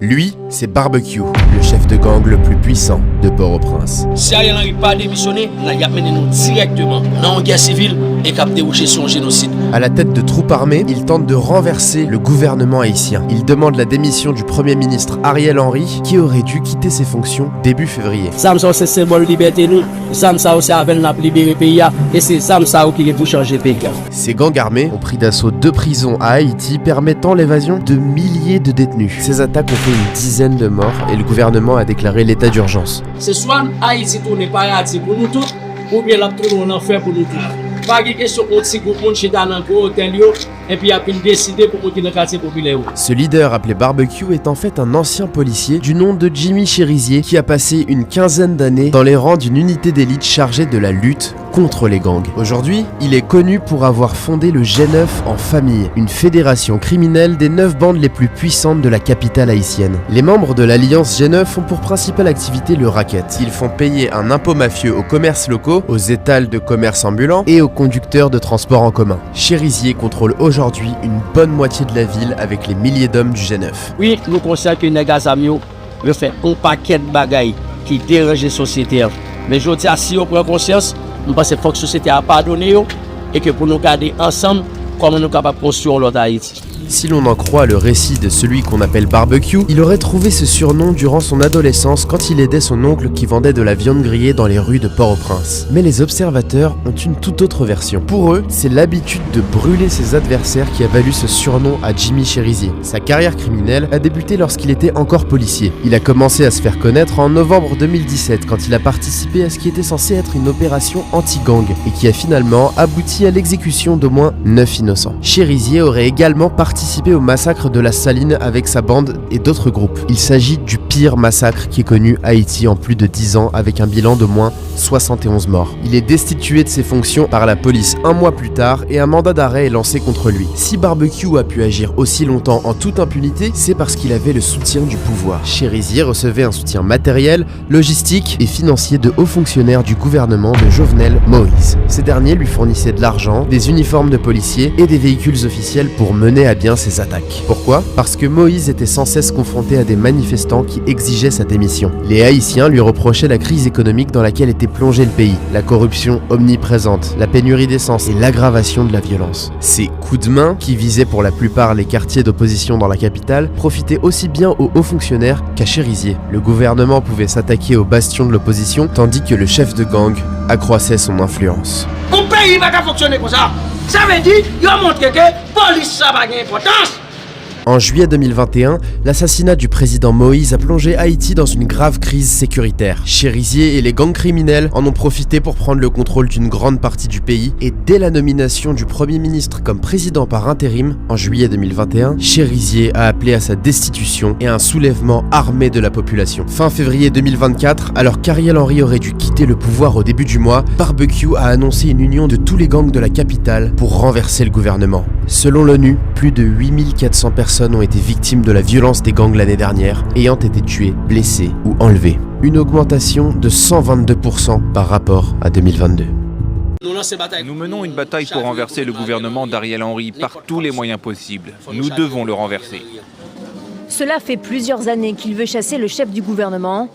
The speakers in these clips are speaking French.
Lui, c'est Barbecue, le chef de gang le plus puissant de Port-au-Prince. Si Ariel Henry pas démissionné, il a mené nous directement dans une guerre civile et qui a débouché sur un génocide. À la tête de troupes armées, il tente de renverser le gouvernement haïtien. Il demande la démission du Premier ministre Ariel Henry, qui aurait dû quitter ses fonctions début février. Ça c'est symbole de liberté nous, ça c'est avec nous libérer le pays et c'est ça qui est pour changer le pays. Ces gangs armés ont pris d'assaut 2 prisons à Haïti, permettant l'évasion de milliers de détenus. Ces attaques ont fait une dizaine de morts et le gouvernement a déclaré l'état d'urgence. C'est soit Haïti tourne paradis pour nous tous, ou bien la tourne en enfer pour nous tous. Pas de question qu'on si groupe monde chez dans un gros hôtel et puis a pu décider pour monter dans le quartier populaire. Ce leader appelé Barbecue est en fait un ancien policier du nom de Jimmy Cherizier qui a passé une quinzaine d'années dans les rangs d'une unité d'élite chargée de la lutte contre les gangs. Aujourd'hui, il est connu pour avoir fondé le G9 en famille, une fédération criminelle des 9 bandes les plus puissantes de la capitale haïtienne. Les membres de l'alliance G9 ont pour principale activité le racket. Ils font payer un impôt mafieux aux commerces locaux, aux étals de commerce ambulants et aux conducteurs de transport en commun. Cherizier contrôle aujourd'hui une bonne moitié de la ville avec les milliers d'hommes du G9. Oui, nous considérons que les gars amis veulent faire un paquet de bagailles qui dérangent la société. Mais je dis, si on prend conscience, nous pensons que la société a pardonné et que pour nous garder ensemble, comment nous sommes capables de construire l'autre Haïti. Si l'on en croit le récit de celui qu'on appelle Barbecue, il aurait trouvé ce surnom durant son adolescence quand il aidait son oncle qui vendait de la viande grillée dans les rues de Port-au-Prince. Mais les observateurs ont une toute autre version. Pour eux, c'est l'habitude de brûler ses adversaires qui a valu ce surnom à Jimmy Cherizier. Sa carrière criminelle a débuté lorsqu'il était encore policier. Il a commencé à se faire connaître en novembre 2017 quand il a participé à ce qui était censé être une opération anti-gang et qui a finalement abouti à l'exécution d'au moins 9 innocents. Cherizier aurait également participé au massacre de la Saline avec sa bande et d'autres groupes. Il s'agit du pire massacre qui est connu à Haïti en plus de 10 ans avec un bilan de moins 71 morts. Il est destitué de ses fonctions par la police un mois plus tard et un mandat d'arrêt est lancé contre lui. Si Barbecue a pu agir aussi longtemps en toute impunité, c'est parce qu'il avait le soutien du pouvoir. Cherizier recevait un soutien matériel, logistique et financier de hauts fonctionnaires du gouvernement de Jovenel Moïse. Ces derniers lui fournissaient de l'argent, des uniformes de policiers et des véhicules officiels pour mener à bien ses attaques. Pourquoi ? Parce que Moïse était sans cesse confronté à des manifestants qui exigeaient sa démission. Les Haïtiens lui reprochaient la crise économique dans laquelle était plongé le pays, la corruption omniprésente, la pénurie d'essence et l'aggravation de la violence. Ces coups de main, qui visaient pour la plupart les quartiers d'opposition dans la capitale, profitaient aussi bien aux hauts fonctionnaires qu'à Cherizier. Le gouvernement pouvait s'attaquer aux bastions de l'opposition, tandis que le chef de gang accroissait son influence. Mon pays va pas fonctionner comme ça. Ça veut dire qu'il a montré que la police ça va gagner importance. En juillet 2021, l'assassinat du président Moïse a plongé Haïti dans une grave crise sécuritaire. Cherizier et les gangs criminels en ont profité pour prendre le contrôle d'une grande partie du pays et dès la nomination du Premier ministre comme président par intérim, en juillet 2021, Cherizier a appelé à sa destitution et à un soulèvement armé de la population. Fin février 2024, alors qu'Ariel Henry aurait dû quitter le pouvoir au début du mois, Barbecue a annoncé une union de tous les gangs de la capitale pour renverser le gouvernement. Selon l'ONU, plus de 8400 personnes ont été victimes de la violence des gangs l'année dernière, ayant été tuées, blessées ou enlevées. Une augmentation de 122% par rapport à 2022. Nous menons une bataille pour renverser le gouvernement d'Ariel Henry par tous les moyens possibles. Nous devons le renverser. Cela fait plusieurs années qu'il veut chasser le chef du gouvernement.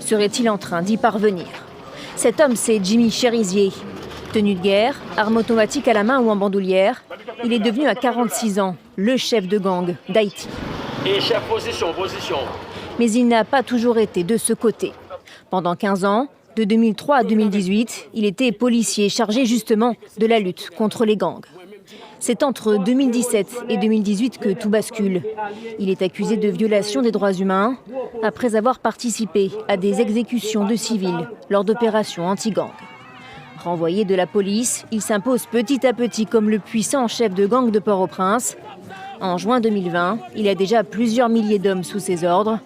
Serait-il en train d'y parvenir ? Cet homme, c'est Jimmy Cherizier. Tenue de guerre, arme automatique à la main ou en bandoulière, il est devenu à 46 ans le chef de gang d'Haïti. Et chef, position. Mais il n'a pas toujours été de ce côté. Pendant 15 ans, de 2003 à 2018, il était policier chargé justement de la lutte contre les gangs. C'est entre 2017 et 2018 que tout bascule. Il est accusé de violation des droits humains après avoir participé à des exécutions de civils lors d'opérations anti-gang. Renvoyé de la police, il s'impose petit à petit comme le puissant chef de gang de Port-au-Prince. En juin 2020, il a déjà plusieurs milliers d'hommes sous ses ordres.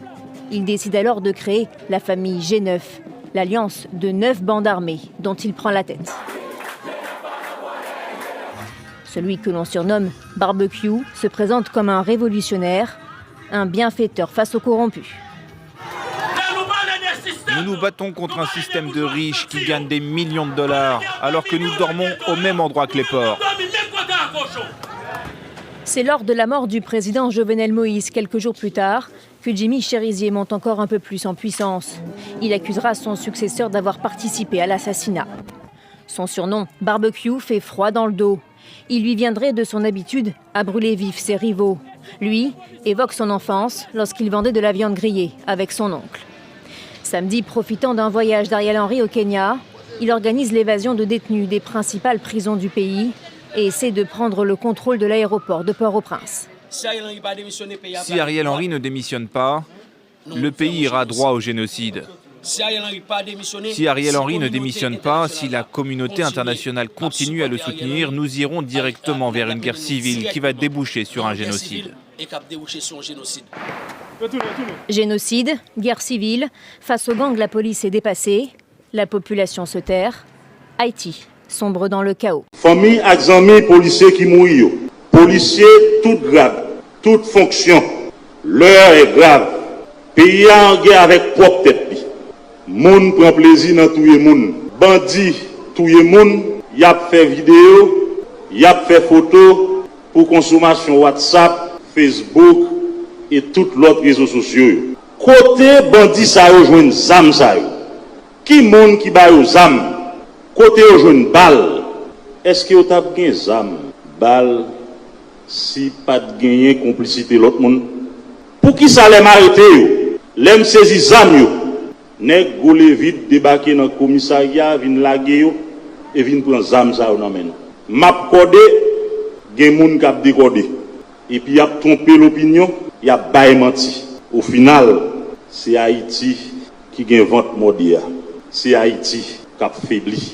Il décide alors de créer la famille G9, l'alliance de 9 bandes armées dont il prend la tête. Celui que l'on surnomme Barbecue se présente comme un révolutionnaire, un bienfaiteur face aux corrompus. Nous nous battons contre un système de riches qui gagnent des millions de dollars, alors que nous dormons au même endroit que les porcs. C'est lors de la mort du président Jovenel Moïse, quelques jours plus tard, que Jimmy Cherizier monte encore un peu plus en puissance. Il accusera son successeur d'avoir participé à l'assassinat. Son surnom, Barbecue, fait froid dans le dos. Il lui viendrait de son habitude à brûler vif ses rivaux. Lui évoque son enfance lorsqu'il vendait de la viande grillée avec son oncle. Samedi, profitant d'un voyage d'Ariel Henry au Kenya, il organise l'évasion de détenus des principales prisons du pays et essaie de prendre le contrôle de l'aéroport de Port-au-Prince. Si Ariel Henry ne démissionne pas, le pays ira droit au génocide. Si Ariel Henry ne démissionne pas, si la communauté internationale continue à le soutenir, nous irons directement vers une guerre civile qui va déboucher sur un génocide. Génocide, guerre civile, face aux gangs, la police est dépassée, la population se terre. Haïti sombre dans le chaos. Famille avec amis policiers qui mourent. Policiers, tout grave, toute fonction. L'heure est grave. Pays en guerre avec propre tête. Moun prend plaisir dans tout le monde. Bandit, tout le monde, y a fait vidéo, y a fait photo pour consommation WhatsApp, Facebook et toutes les autres réseaux sociaux. Côté bandit ça rejoint zam ça. Qui monde qui ba yo zam? Côté rejoint balle. Est-ce que vous avez gagné zam, balle si pas de gagner complicité l'autre monde? Pour qui ça les m'arrêter? L'aime saisi zam yo. Nèg goulé vite débarquer dans le commissariat, vinn laguer yo et vinn prendre zam ça nan men. Map codé, gen moun k'ap décoder. Et puis y a trompé l'opinion, y a bail menti. Au final, c'est Haïti qui gagne vente mondiale. C'est Haïti qui a faibli.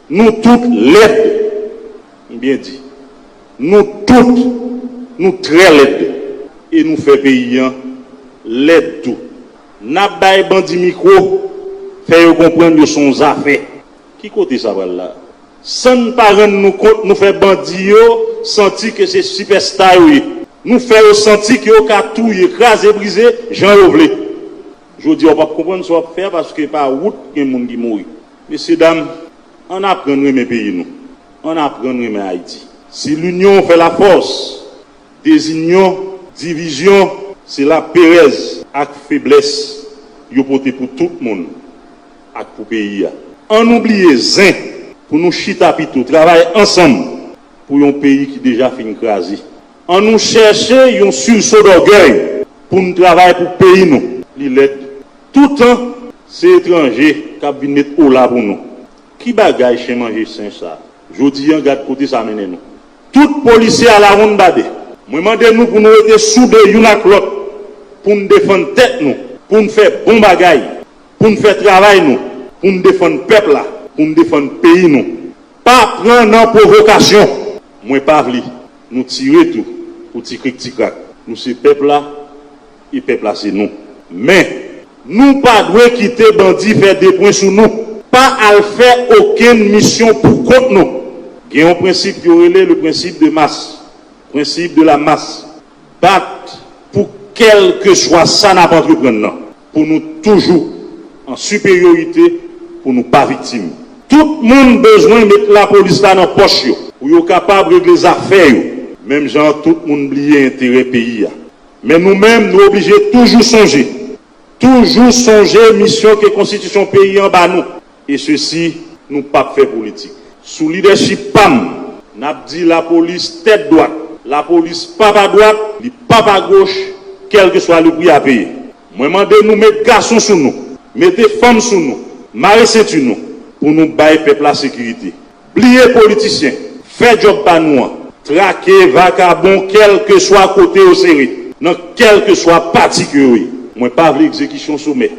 Nous toutes laides, bien dit. Nous toutes, nous très laides. Et nous faisons pays l'aide tout. N'a pas bandi micro, fait comprendre que son affaire. Qui côté ça va là? Sans parents nous compte, nous fait bandi yo, senti que c'est superstar oui. Nous fait senti que yo ka tout écraser briser, Jean Rovelé. Je dis on va comprendre ce qu'on va faire parce que par route il y a des gens qui mourent. Messieurs dames, on apprendrait mes pays nous. On apprendrait mes Haïti. Si l'union fait la force, désunion, division, c'est la pérèse avec faiblesse. Yo porté pour tout le monde et pour le pays. On oublie zin pour nous chita pito, travailler ensemble pour un pays qui déjà fin crasé. On nous chercher un sursaut d'orgueil pour nous travailler pour le pays nous. L'aide. Tout le temps, c'est étranger qui viennent mettre au là pour nous. Qui bagaille chez manger saint ça? Je dis en garde côté ça mène nous. Tout policier à la ronde badé. Moi demande nous pour nous être soudés une à l'autre pour nous défendre tête nous. Pour nous faire bon bagaille, pour nous faire travail nous, pour nous défendre le peuple là, pour nous défendre le pays nous. Pas prendre en provocation. Moi pas vli, nous tirer tout pour tirer tic-tac. Nous c'est peuple là et peuple là c'est nous. Mais nous pas doit quitter bandit faire des points sur nous, pas à faire aucune mission pour contre nous. Il y a un principe qui est le principe de masse, principe de la masse. Battre pour quel que soit ça n'a pas entreprendre, pour nous toujours en supériorité, pour nous pas victimes. Tout le monde a besoin de mettre la police là dans la poche, pour être capable de régler les affaires. Même genre, tout le monde oublie l'intérêt pays. Mais nous-mêmes, nous obligés toujours songer mission que la constitution pays en bas nous. Et ceci, nous pas faire politique. Sous leadership PAM, nous avons dit la police tête droite, la police pas à droite, pas à gauche, quel que soit le prix à payer. Moi, demandez nous mettre garçons sur nous, mettez femmes sur nous, marrer ceinture nous, pour nous bailler peuple la sécurité. Plier politiciens, faire job pas nous, traquer vagabond, quel que soit côté au série, dans quel que soit parti que oui. Moi, pas l'exécution sommet,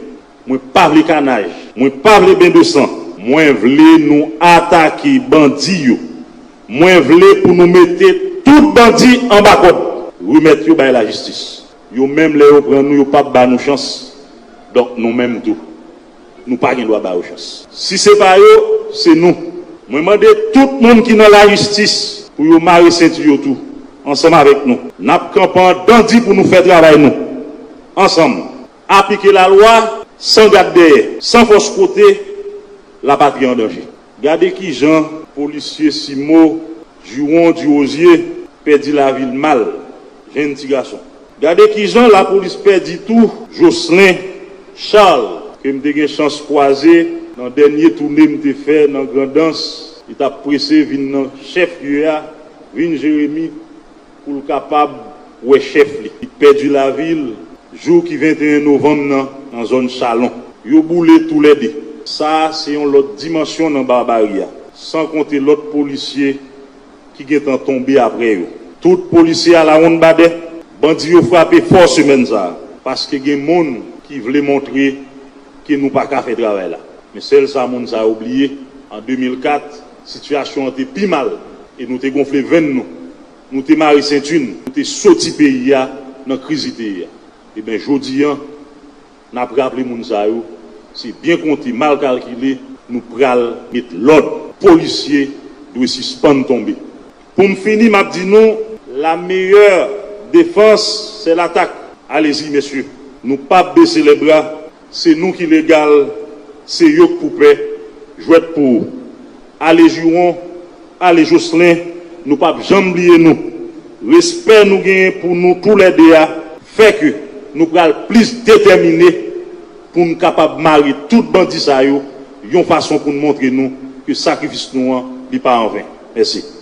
moi, pas le canage, moi, pas le bain de sang, moi, voulez nous attaquer bandits, moi, voulez pour nous mettre tout bandit en bas code, remettre par la justice. Yo même les prendre nous, yo pas ba nous chance. Donc nous même tout. Nous pas gain droit ba chance. Si c'est pas eux, c'est nous. Moi demander tout le monde qui dans la justice pour yo marrer ceinture tout ensemble avec nous. N'a campant bandit pour nous faire travail nous. Ensemble. Appliquer la loi sans garder, sans force côté la patrie en danger. Regardez qui Jean, policier Simo, Juron du Osier, perdit la ville mal. J'ai un petit garçon. Regardez qui Jean, la police perdit tout. Jocelyn Charles, que me eu chance croiser dans le dernier tournée que fait dans Grandance, il a pressé venir chef Vin Jérémy pour le capable ouais chef il perdu la ville jour qui 21 novembre dans zone Chalon. Yo boulé tous les deux. Ça c'est une autre dimension dans barbarie. Sans compter l'autre policier qui est tombé après eux. Tout policier à la ronde badé, bandit yo frappé fort semaine ça parce que gen monde qui voulait montrer que nous pas qu'à faire travail là. Mais celle ça monde ça a oublié en 2004, situation était plus mal et nous t'ai gonflé 20 nous t'ai maré ceinture, nous t'ai sorti pays là dans criseité. Et ben jodi n'a rappelé moun ça yo, c'est bien compté, mal calculé, nous pral mettre l'ordre policier doit suspendre tomber. Pour me finir, m'a dit nous, la meilleure défense, c'est l'attaque. Allez-y, messieurs. Nous pas baisser les bras. C'est nous qui légal. C'est eux qui poupée. Jouer pour. Allez, Juron. Allez, Jocelyn. Nous pas jamais oublier nous. Respect nous gagne pour nous tous les deux. Fait que nous prenons plus déterminés pour nous capables de marier tout bandit ça. Une façon pour nous montrer nous que le sacrifice nous n'est pas en vain. Merci.